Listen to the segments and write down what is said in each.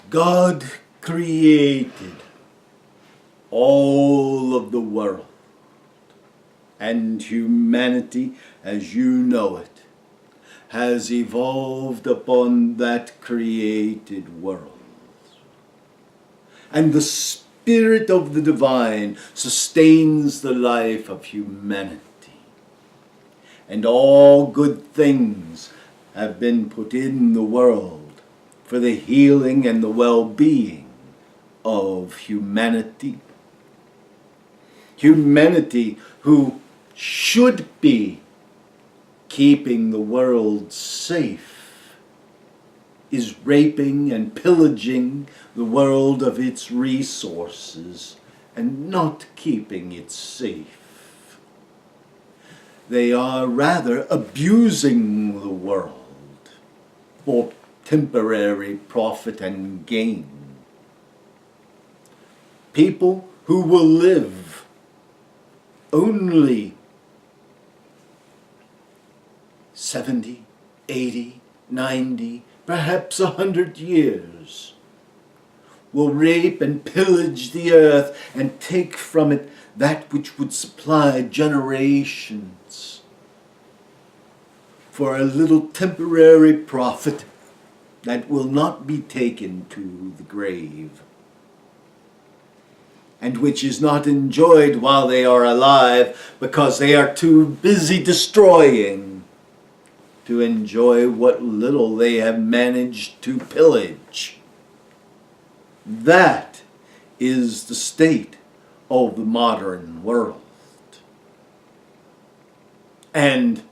God created all of the world, and humanity as you know it has evolved upon that created world. And the Spirit of the divine sustains the life of humanity. And all good things have been put in the world for the healing and the well-being of humanity. Humanity who should be keeping the world safe is raping and pillaging the world of its resources and not keeping it safe. They are rather abusing the world for temporary profit and gain. People who will live only 70, 80, 90, perhaps 100 years will rape and pillage the earth and take from it that which would supply generations for a little temporary profit that will not be taken to the grave, and which is not enjoyed while they are alive because they are too busy destroying to enjoy what little they have managed to pillage. That is the state of the modern world. And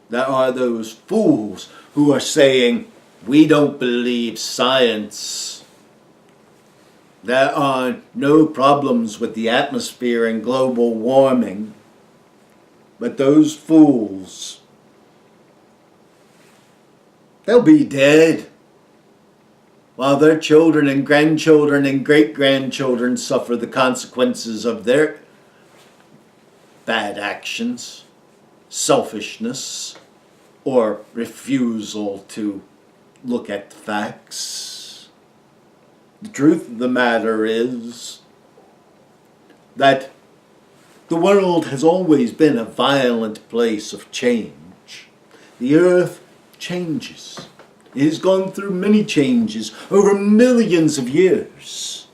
there are those fools who are saying, we don't believe science. There are no problems with the atmosphere and global warming. But those fools, they'll be dead while their children and grandchildren and great-grandchildren suffer the consequences of their bad actions, selfishness, or refusal to look at facts. The truth of the matter is that the world has always been a violent place of change. The earth changes. It has gone through many changes over millions of years.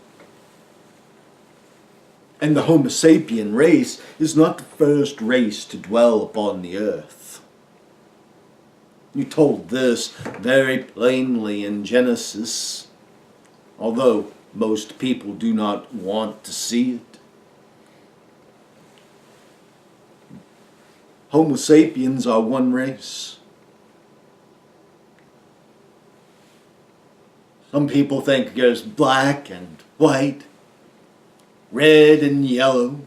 And the Homo sapien race is not the first race to dwell upon the earth. You told this very plainly in Genesis, although most people do not want to see it. Homo sapiens are one race. Some people think there's black and white, red and yellow.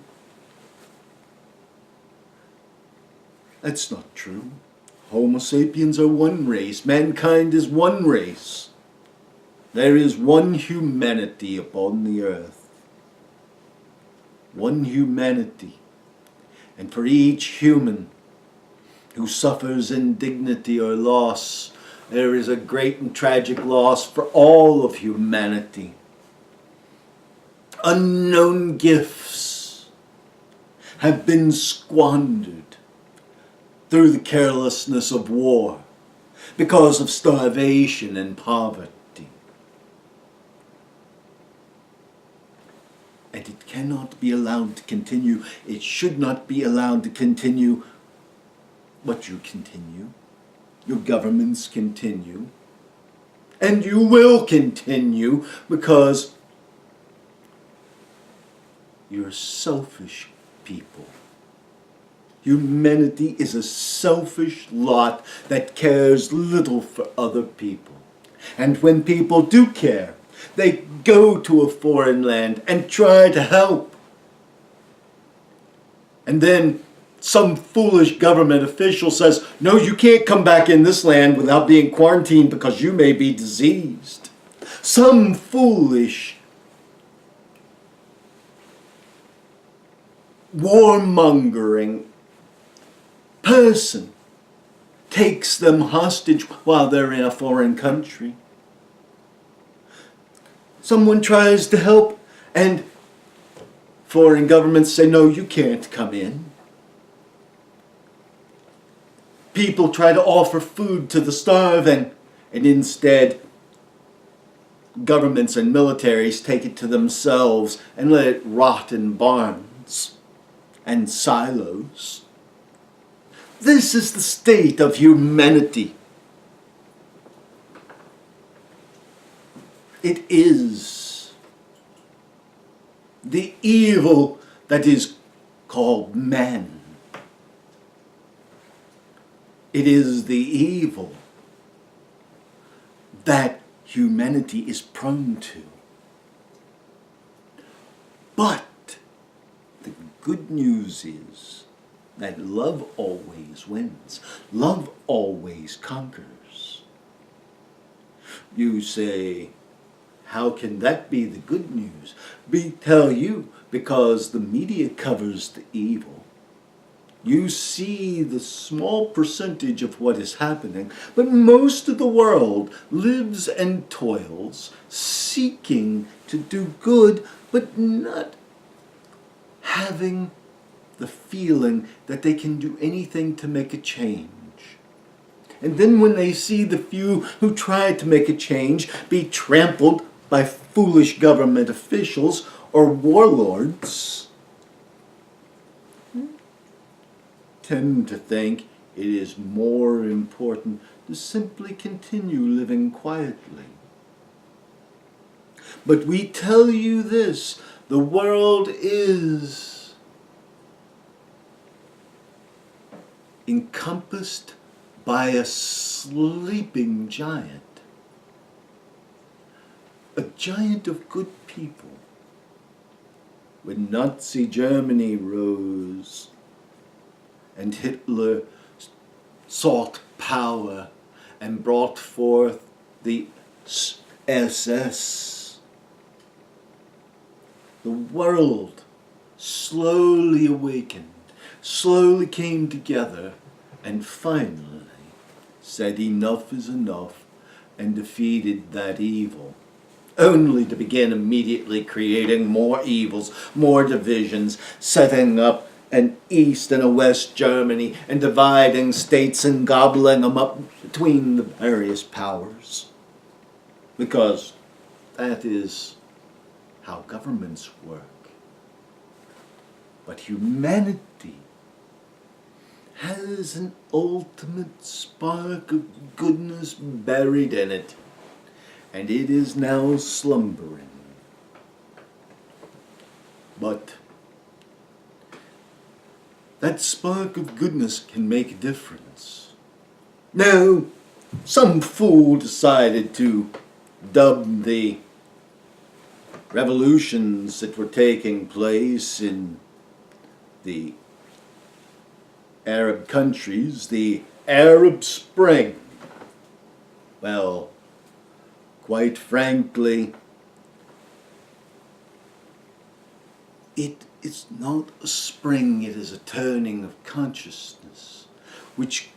That's not true. Homo sapiens are one race. Mankind is one race. There is one humanity upon the earth. One humanity. And for each human who suffers indignity or loss, there is a great and tragic loss for all of humanity. Unknown gifts have been squandered through the carelessness of war because of starvation and poverty. And it cannot be allowed to continue. It should not be allowed to continue. But you continue. Your governments continue. And you will continue because you're selfish people. Humanity is a selfish lot that cares little for other people. And when people do care, they go to a foreign land and try to help. And then some foolish government official says, no, you can't come back in this land without being quarantined because you may be diseased. Some foolish warmongering person takes them hostage while they're in a foreign country. Someone tries to help and foreign governments say, no, you can't come in. People try to offer food to the starving, and instead governments and militaries take it to themselves and let it rot in barns and silos. This is the state of humanity. It is the evil that is called man. It is the evil that humanity is prone to. But the good news is that love always wins. Love always conquers. You say, how can that be the good news? We tell you, because the media covers the evil. You see the small percentage of what is happening, but most of the world lives and toils, seeking to do good, but not having the feeling that they can do anything to make a change. And then when they see the few who try to make a change be trampled by foolish government officials or warlords, tend to think it is more important to simply continue living quietly. But we tell you this, the world is encompassed by a sleeping giant. A giant of good people. When Nazi Germany rose and Hitler sought power and brought forth the SS, the world slowly awakened, slowly came together, and finally said enough is enough and defeated that evil, only to begin immediately creating more evils, more divisions, setting up an East and a West Germany and dividing states and gobbling them up between the various powers. Because that is how governments work. But humanity has an ultimate spark of goodness buried in it, and it is now slumbering. But that spark of goodness can make a difference. Now, some fool decided to dub the revolutions that were taking place in the Arab countries the Arab Spring. Well, quite frankly, it is not a spring, it is a turning of consciousness, which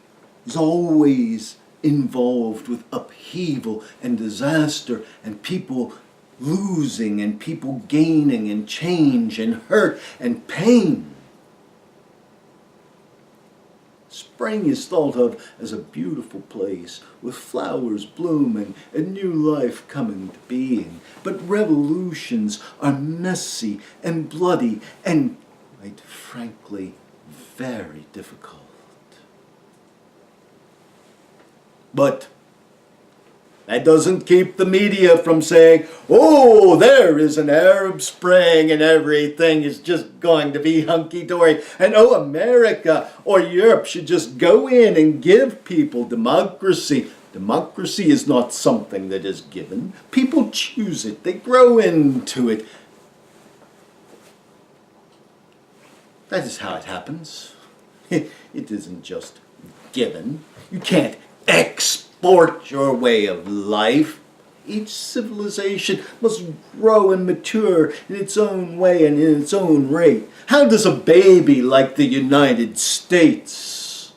is always involved with upheaval and disaster and people losing and people gaining and change and hurt and pain. Spring is thought of as a beautiful place with flowers blooming and new life coming to being. But revolutions are messy and bloody and, quite frankly, very difficult. But that doesn't keep the media from saying, oh, there is an Arab Spring and everything is just going to be hunky-dory. And oh, America or Europe should just go in and give people democracy. Democracy is not something that is given. People choose it. They grow into it. That is how it happens. It isn't just given. You can't export your way of life. Each civilization must grow and mature in its own way and in its own rate. How does a baby like the United States,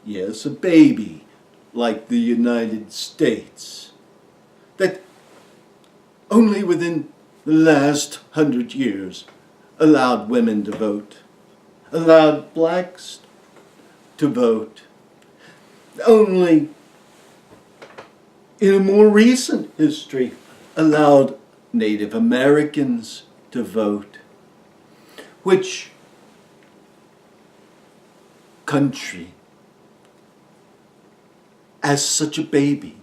yes, a baby like the United States, that only within the last 100 years allowed women to vote, allowed blacks to vote. Only in a more recent history allowed Native Americans to vote. Which country, as such a baby,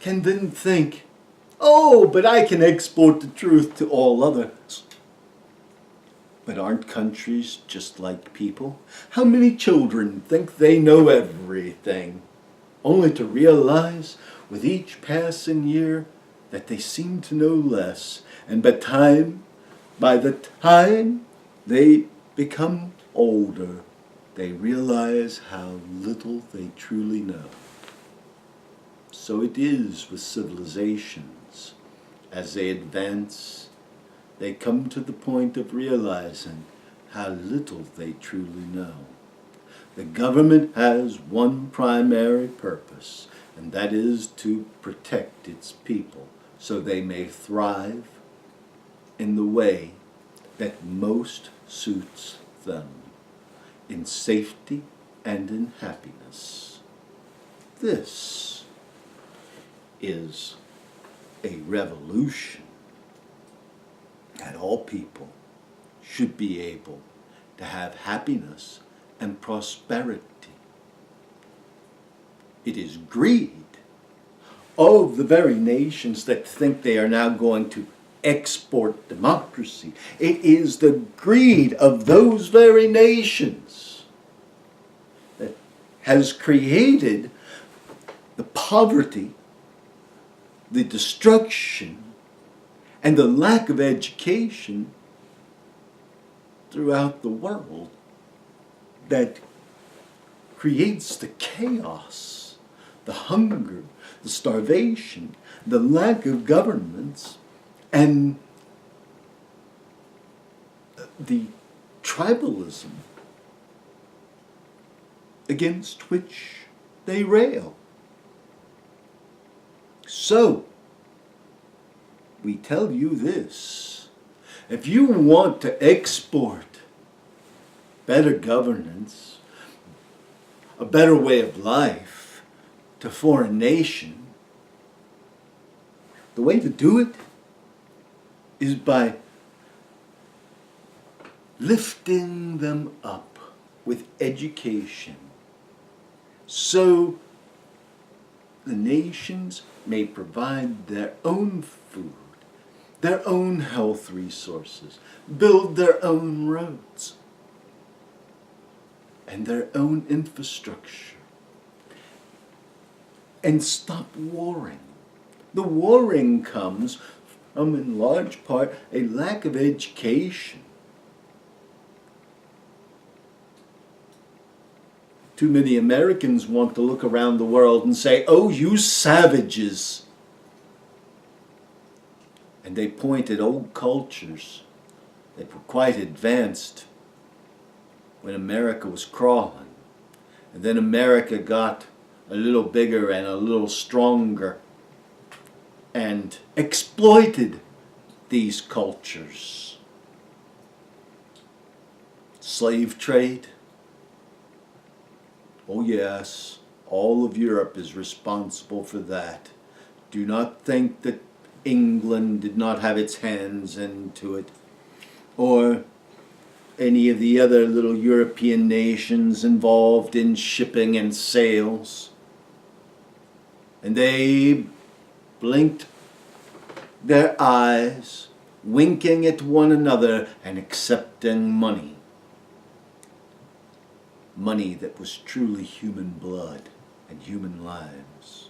can then think, oh, but I can export the truth to all others? But aren't countries just like people? How many children think they know everything, only to realize with each passing year that they seem to know less, and by the time they become older, they realize how little they truly know. So it is with civilizations. As they advance, they come to the point of realizing how little they truly know. The government has one primary purpose, and that is to protect its people so they may thrive in the way that most suits them, in safety and in happiness. This is a revolution that all people should be able to have happiness and prosperity. It is greed of the very nations that think they are now going to export democracy. It is the greed of those very nations that has created the poverty, the destruction, and the lack of education throughout the world that creates the chaos, the hunger, the starvation, the lack of governments, and the tribalism against which they rail. So, we tell you this: if you want to export better governance, a better way of life to foreign nation, the way to do it is by lifting them up with education, so the nations may provide their own food, their own health resources, build their own roads, and their own infrastructure, and stop warring. The warring comes from, in large part, a lack of education. Too many Americans want to look around the world and say, oh, you savages. And they point at old cultures that were quite advanced when America was crawling. And then America got a little bigger and a little stronger and exploited these cultures. Slave trade. Oh yes, all of Europe is responsible for that. Do not think that England did not have its hands into it, or any of the other little European nations involved in shipping and sales. And they blinked their eyes, winking at one another and accepting money. Money that was truly human blood and human lives.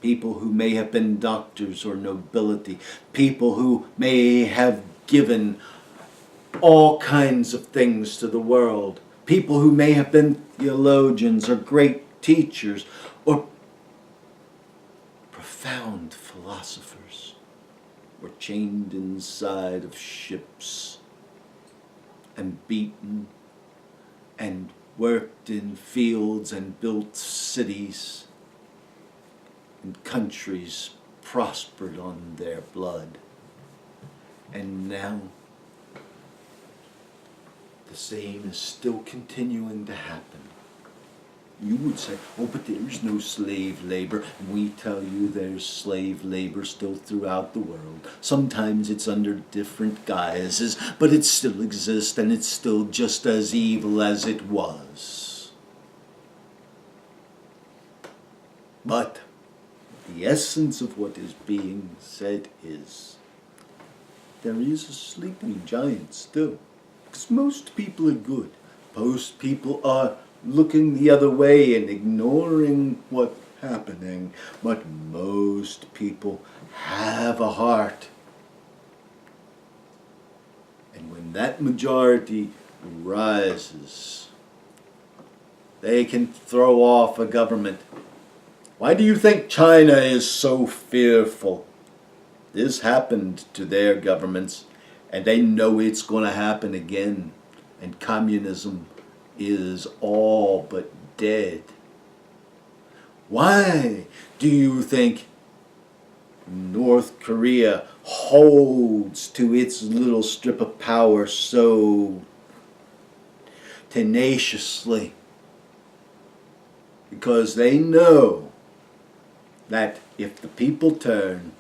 People who may have been doctors or nobility, people who may have given all kinds of things to the world, people who may have been theologians or great teachers or profound philosophers, were chained inside of ships and beaten and worked in fields and built cities and countries prospered on their blood. And now, the same is still continuing to happen. You would say, oh, but there's no slave labor. And we tell you there's slave labor still throughout the world. Sometimes it's under different guises, but it still exists, and it's still just as evil as it was. But the essence of what is being said is, there is a sleeping giant still. Because most people are good. Most people are looking the other way and ignoring what's happening. But most people have a heart. And when that majority rises, they can throw off a government. Why do you think China is so fearful? This happened to their governments, and they know it's going to happen again. And communism is all but dead. Why do you think North Korea holds to its little strip of power so tenaciously? Because they know that if the people turn,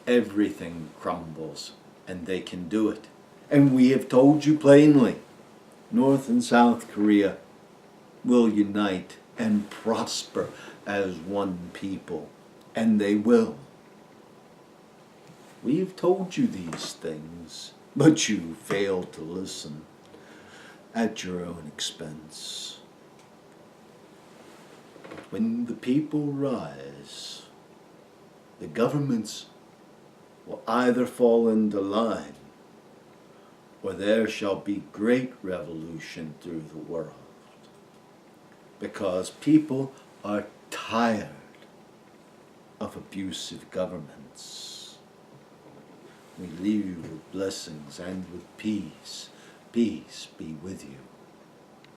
everything crumbles, and they can do it. And we have told you plainly, North and South Korea will unite and prosper as one people, and they will. We have told you these things, but you fail to listen at your own expense. But when the people rise, the governments will either fall into line, or there shall be great revolution through the world. Because people are tired of abusive governments. We leave you with blessings and with peace. Peace be with you.